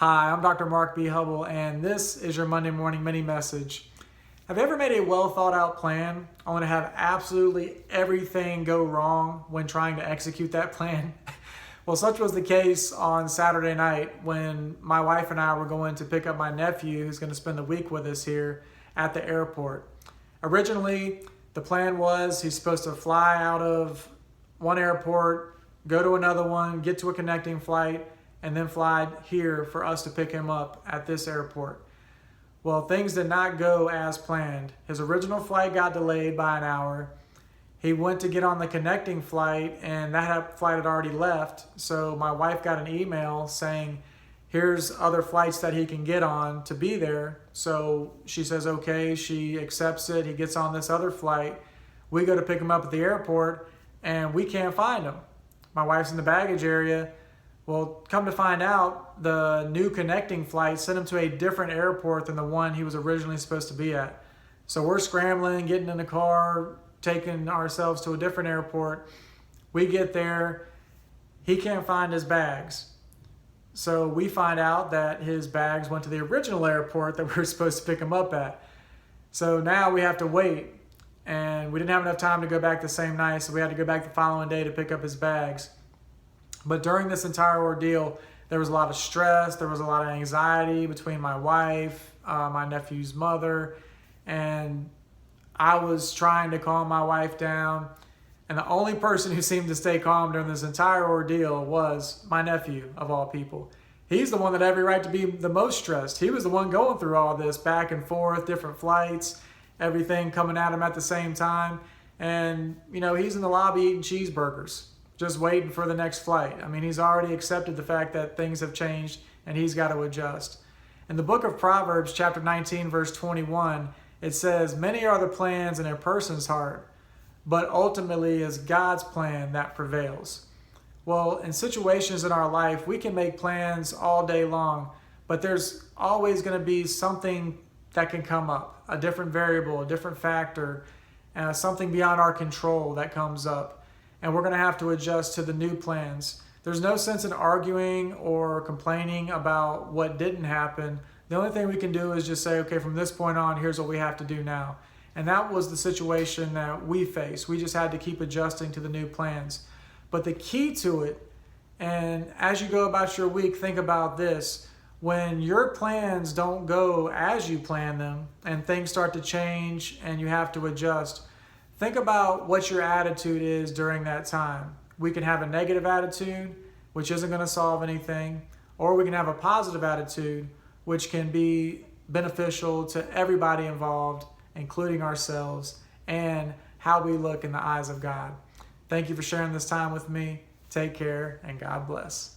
Hi, I'm Dr. Mark B. Hubble, and this is your Monday morning mini message. Have you ever made a well thought out plan only to have absolutely everything go wrong when trying to execute that plan? Well, such was the case on Saturday night when my wife and I were going to pick up my nephew who's going to spend the week with us here at the airport. Originally, the plan was he's supposed to fly out of one airport, go to another one, get to a connecting flight, and then fly here for us to pick him up at this airport. Well, things did not go as planned. His original flight got delayed by an hour. He went to get on the connecting flight, and that flight had already left. So my wife got an email saying, here's other flights that he can get on to be there. So she says, okay, she accepts it. He gets on this other flight. We go to pick him up at the airport, and we can't find him. My wife's in the baggage area. Well, come to find out, the new connecting flight sent him to a different airport than the one he was originally supposed to be at. So we're scrambling, getting in the car, taking ourselves to a different airport. We get there. He can't find his bags. So we find out that his bags went to the original airport that we were supposed to pick him up at. So now we have to wait. And we didn't have enough time to go back the same night, so we had to go back the following day to pick up his bags. But during this entire ordeal, there was a lot of stress, there was a lot of anxiety between my wife, my nephew's mother, and I was trying to calm my wife down. And the only person who seemed to stay calm during this entire ordeal was my nephew, of all people. He's the one that had every right to be the most stressed. He was the one going through all this back and forth, different flights, everything coming at him at the same time. And, he's in the lobby eating cheeseburgers, just waiting for the next flight. I mean, he's already accepted the fact that things have changed and he's got to adjust. In the book of Proverbs, chapter 19, verse 21, it says, many are the plans in a person's heart, but ultimately is God's plan that prevails. Well, in situations in our life, we can make plans all day long, but there's always going to be something that can come up, a different variable, a different factor, something beyond our control that comes up. And we're going to have to adjust to the new plans. There's no sense in arguing or complaining about what didn't happen. The only thing we can do is just say, okay, from this point on, here's what we have to do now. And that was the situation that we faced. We just had to keep adjusting to the new plans. But the key to it, and as you go about your week, think about this. When your plans don't go as you plan them and things start to change and you have to adjust, think about what your attitude is during that time. We can have a negative attitude, which isn't going to solve anything, or we can have a positive attitude, which can be beneficial to everybody involved, including ourselves, and how we look in the eyes of God. Thank you for sharing this time with me. Take care, and God bless.